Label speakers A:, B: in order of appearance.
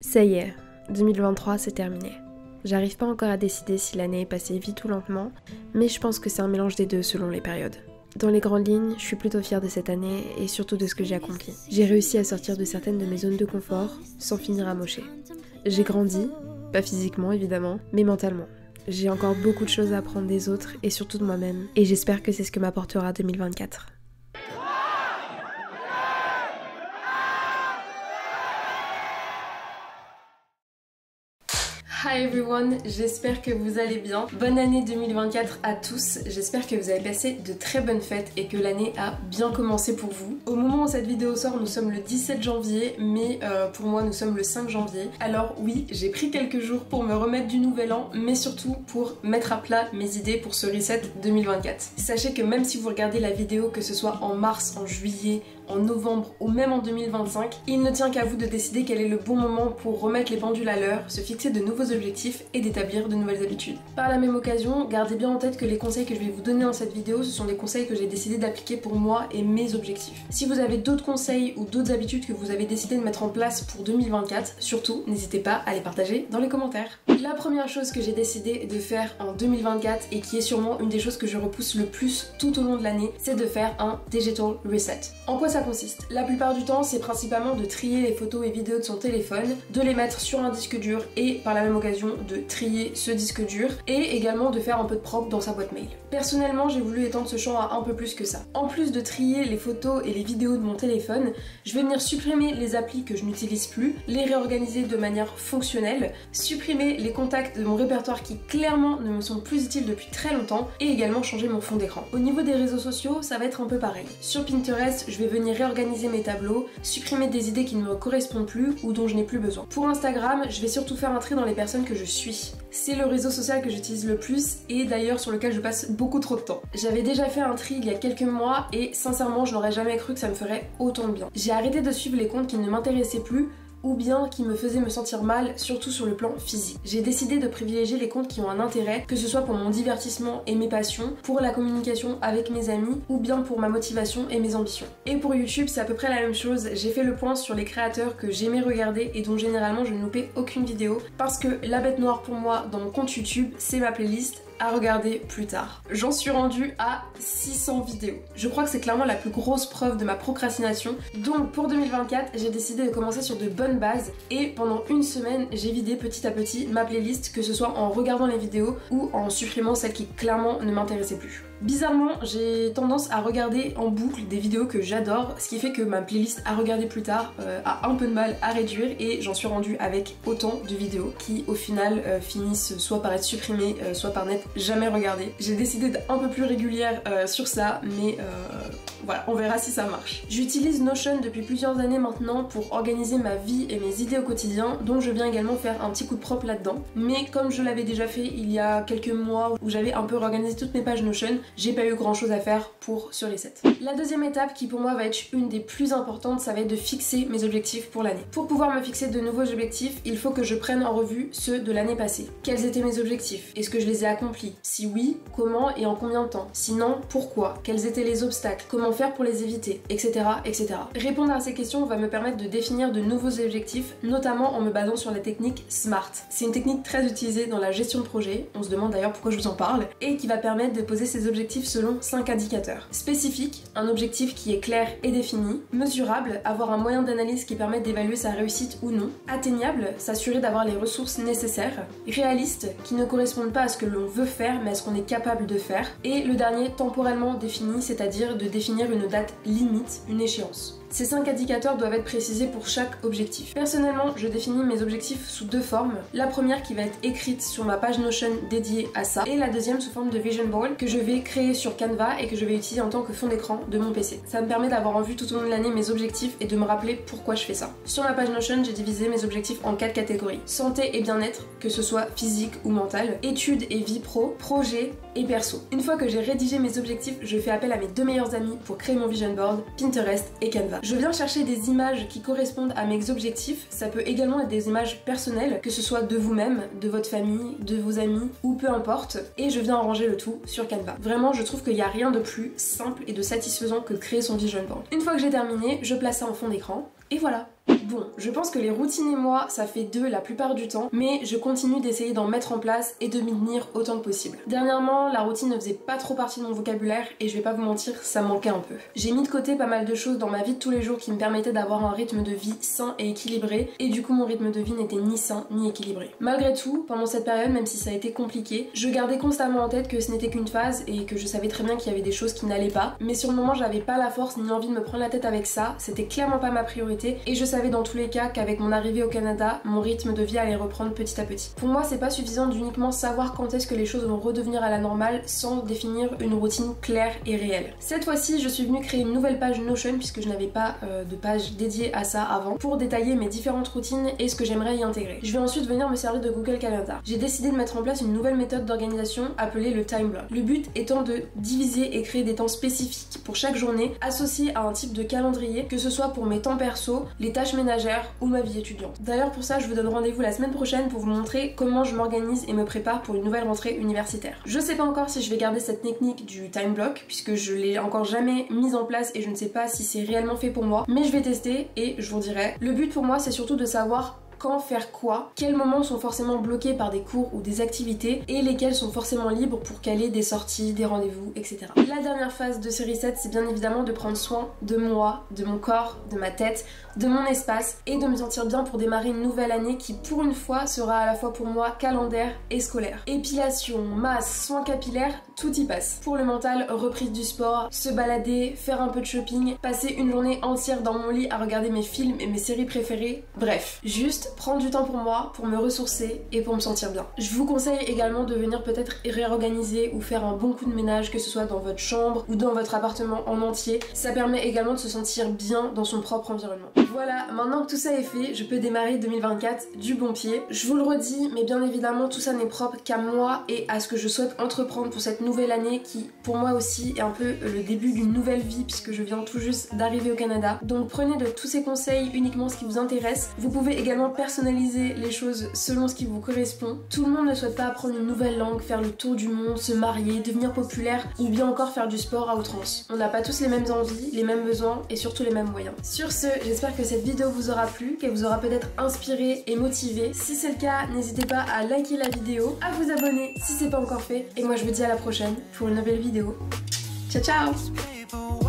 A: Ça y est, 2023 c'est terminé. J'arrive pas encore à décider si l'année est passée vite ou lentement, mais je pense que c'est un mélange des deux selon les périodes. Dans les grandes lignes, je suis plutôt fière de cette année et surtout de ce que j'ai accompli. J'ai réussi à sortir de certaines de mes zones de confort sans finir amochée. J'ai grandi, pas physiquement évidemment, mais mentalement. J'ai encore beaucoup de choses à apprendre des autres et surtout de moi-même, et j'espère que c'est ce que m'apportera 2024. Hi everyone, j'espère que vous allez bien. Bonne année 2024 à tous, j'espère que vous avez passé de très bonnes fêtes et que l'année a bien commencé pour vous. Au moment où cette vidéo sort, nous sommes le 17 janvier, mais pour moi nous sommes le 5 janvier. Alors oui, j'ai pris quelques jours pour me remettre du nouvel an, mais surtout pour mettre à plat mes idées pour ce reset 2024. Sachez que même si vous regardez la vidéo, que ce soit en mars, en juillet, en novembre ou même en 2025, il ne tient qu'à vous de décider quel est le bon moment pour remettre les pendules à l'heure, se fixer de nouveaux objectifs et d'établir de nouvelles habitudes. Par la même occasion, gardez bien en tête que les conseils que je vais vous donner dans cette vidéo, ce sont des conseils que j'ai décidé d'appliquer pour moi et mes objectifs. Si vous avez d'autres conseils ou d'autres habitudes que vous avez décidé de mettre en place pour 2024, surtout n'hésitez pas à les partager dans les commentaires. La première chose que j'ai décidé de faire en 2024 et qui est sûrement une des choses que je repousse le plus tout au long de l'année, c'est de faire un digital reset. En quoi ça consiste? La plupart du temps, c'est principalement de trier les photos et vidéos de son téléphone, de les mettre sur un disque dur et par la même occasion de trier ce disque dur et également de faire un peu de propre dans sa boîte mail. Personnellement, j'ai voulu étendre ce champ à un peu plus que ça. En plus de trier les photos et les vidéos de mon téléphone, je vais venir supprimer les applis que je n'utilise plus, les réorganiser de manière fonctionnelle, supprimer les contacts de mon répertoire qui clairement ne me sont plus utiles depuis très longtemps et également changer mon fond d'écran. Au niveau des réseaux sociaux, ça va être un peu pareil. Sur Pinterest, je vais venir réorganiser mes tableaux, supprimer des idées qui ne me correspondent plus ou dont je n'ai plus besoin. Pour Instagram, je vais surtout faire un tri dans les personnes que je suis. C'est le réseau social que j'utilise le plus et d'ailleurs sur lequel je passe beaucoup trop de temps. J'avais déjà fait un tri il y a quelques mois et sincèrement je n'aurais jamais cru que ça me ferait autant de bien. J'ai arrêté de suivre les comptes qui ne m'intéressaient plus ou bien qui me faisaient me sentir mal, surtout sur le plan physique. J'ai décidé de privilégier les comptes qui ont un intérêt, que ce soit pour mon divertissement et mes passions, pour la communication avec mes amis, ou bien pour ma motivation et mes ambitions. Et pour YouTube, c'est à peu près la même chose. J'ai fait le point sur les créateurs que j'aimais regarder et dont généralement je ne loupais aucune vidéo, parce que la bête noire pour moi dans mon compte YouTube, c'est ma playlist à regarder plus tard. J'en suis rendue à 600 vidéos. Je crois que c'est clairement la plus grosse preuve de ma procrastination. Donc pour 2024, j'ai décidé de commencer sur de bonnes bases et pendant une semaine, j'ai vidé petit à petit ma playlist, que ce soit en regardant les vidéos ou en supprimant celles qui clairement ne m'intéressaient plus. Bizarrement, j'ai tendance à regarder en boucle des vidéos que j'adore, ce qui fait que ma playlist à regarder plus tard a un peu de mal à réduire et j'en suis rendue avec autant de vidéos qui au final finissent soit par être supprimées, soit par n'être jamais regardées. J'ai décidé d'être un peu plus régulière sur ça, mais voilà, on verra si ça marche. J'utilise Notion depuis plusieurs années maintenant pour organiser ma vie et mes idées au quotidien, donc je viens également faire un petit coup de propre là-dedans. Mais comme je l'avais déjà fait il y a quelques mois où j'avais un peu réorganisé toutes mes pages Notion, j'ai pas eu grand chose à faire pour ce reset. La deuxième étape qui pour moi va être une des plus importantes, ça va être de fixer mes objectifs pour l'année. Pour pouvoir me fixer de nouveaux objectifs, il faut que je prenne en revue ceux de l'année passée. Quels étaient mes objectifs? Est-ce que je les ai accomplis? Si oui, comment et en combien de temps? Sinon, pourquoi? Quels étaient les obstacles? Comment faire pour les éviter? Etc. etc. Répondre à ces questions va me permettre de définir de nouveaux objectifs, notamment en me basant sur la technique SMART. C'est une technique très utilisée dans la gestion de projet, on se demande d'ailleurs pourquoi je vous en parle, et qui va permettre de poser ses objectifs selon 5 indicateurs. Spécifique, un objectif qui est clair et défini. Mesurable, avoir un moyen d'analyse qui permet d'évaluer sa réussite ou non. Atteignable, s'assurer d'avoir les ressources nécessaires. Réaliste, qui ne correspondent pas à ce que l'on veut faire mais à ce qu'on est capable de faire. Et le dernier, temporellement défini, c'est-à-dire de définir une date limite, une échéance. Ces 5 indicateurs doivent être précisés pour chaque objectif. Personnellement, je définis mes objectifs sous deux formes. La première qui va être écrite sur ma page Notion dédiée à ça, et la deuxième sous forme de vision board que je vais créer sur Canva et que je vais utiliser en tant que fond d'écran de mon PC. Ça me permet d'avoir en vue tout au long de l'année mes objectifs et de me rappeler pourquoi je fais ça. Sur ma page Notion, j'ai divisé mes objectifs en 4 catégories. Santé et bien-être, que ce soit physique ou mental, études et vie pro, projet et perso. Une fois que j'ai rédigé mes objectifs, je fais appel à mes deux meilleurs amis pour créer mon vision board, Pinterest et Canva. Je viens chercher des images qui correspondent à mes objectifs, ça peut également être des images personnelles, que ce soit de vous-même, de votre famille, de vos amis ou peu importe, et je viens arranger le tout sur Canva. Vraiment, je trouve qu'il n'y a rien de plus simple et de satisfaisant que de créer son vision board. Une fois que j'ai terminé, je place ça en fond d'écran, et voilà. Bon, je pense que les routines et moi, ça fait deux la plupart du temps, mais je continue d'essayer d'en mettre en place et de m'y tenir autant que possible. Dernièrement, la routine ne faisait pas trop partie de mon vocabulaire et je vais pas vous mentir, ça manquait un peu. J'ai mis de côté pas mal de choses dans ma vie de tous les jours qui me permettaient d'avoir un rythme de vie sain et équilibré, et du coup mon rythme de vie n'était ni sain ni équilibré. Malgré tout, pendant cette période, même si ça a été compliqué, je gardais constamment en tête que ce n'était qu'une phase et que je savais très bien qu'il y avait des choses qui n'allaient pas, mais sur le moment j'avais pas la force ni l'envie de me prendre la tête avec ça, c'était clairement pas ma priorité et je savais dans tous les cas qu'avec mon arrivée au Canada, mon rythme de vie allait reprendre petit à petit. Pour moi, c'est pas suffisant d'uniquement savoir quand est-ce que les choses vont redevenir à la normale sans définir une routine claire et réelle. Cette fois-ci, je suis venue créer une nouvelle page Notion puisque je n'avais pas de page dédiée à ça avant pour détailler mes différentes routines et ce que j'aimerais y intégrer. Je vais ensuite venir me servir de Google Calendar. J'ai décidé de mettre en place une nouvelle méthode d'organisation appelée le time block. Le but étant de diviser et créer des temps spécifiques pour chaque journée associés à un type de calendrier, que ce soit pour mes temps perso, les tâches ménagères ou ma vie étudiante. D'ailleurs pour ça je vous donne rendez-vous la semaine prochaine pour vous montrer comment je m'organise et me prépare pour une nouvelle rentrée universitaire. Je sais pas encore si je vais garder cette technique du time block puisque je l'ai encore jamais mise en place et je ne sais pas si c'est réellement fait pour moi, mais je vais tester et je vous dirai. Le but pour moi c'est surtout de savoir quand faire quoi, quels moments sont forcément bloqués par des cours ou des activités et lesquels sont forcément libres pour caler des sorties, des rendez-vous, etc. La dernière phase de ce reset, c'est bien évidemment de prendre soin de moi, de mon corps, de ma tête, de mon espace et de me sentir bien pour démarrer une nouvelle année qui pour une fois sera à la fois pour moi calendaire et scolaire. Épilation, masse, soins capillaires, tout y passe. Pour le mental, reprise du sport, se balader, faire un peu de shopping, passer une journée entière dans mon lit à regarder mes films et mes séries préférées, bref, juste prendre du temps pour moi, pour me ressourcer et pour me sentir bien. Je vous conseille également de venir peut-être réorganiser ou faire un bon coup de ménage, que ce soit dans votre chambre ou dans votre appartement en entier. Ça permet également de se sentir bien dans son propre environnement. Voilà, maintenant que tout ça est fait, je peux démarrer 2024 du bon pied. Je vous le redis, mais bien évidemment tout ça n'est propre qu'à moi et à ce que je souhaite entreprendre pour cette nouvelle année qui pour moi aussi est un peu le début d'une nouvelle vie puisque je viens tout juste d'arriver au Canada. Donc prenez de tous ces conseils uniquement ce qui vous intéresse. Vous pouvez également personnaliser les choses selon ce qui vous correspond. Tout le monde ne souhaite pas apprendre une nouvelle langue, faire le tour du monde, se marier, devenir populaire ou bien encore faire du sport à outrance. On n'a pas tous les mêmes envies, les mêmes besoins et surtout les mêmes moyens. Sur ce, j'espère que cette vidéo vous aura plu, qu'elle vous aura peut-être inspiré et motivé. Si c'est le cas, n'hésitez pas à liker la vidéo, à vous abonner si c'est pas encore fait. Et moi je vous dis à la prochaine pour une nouvelle vidéo. Ciao ciao!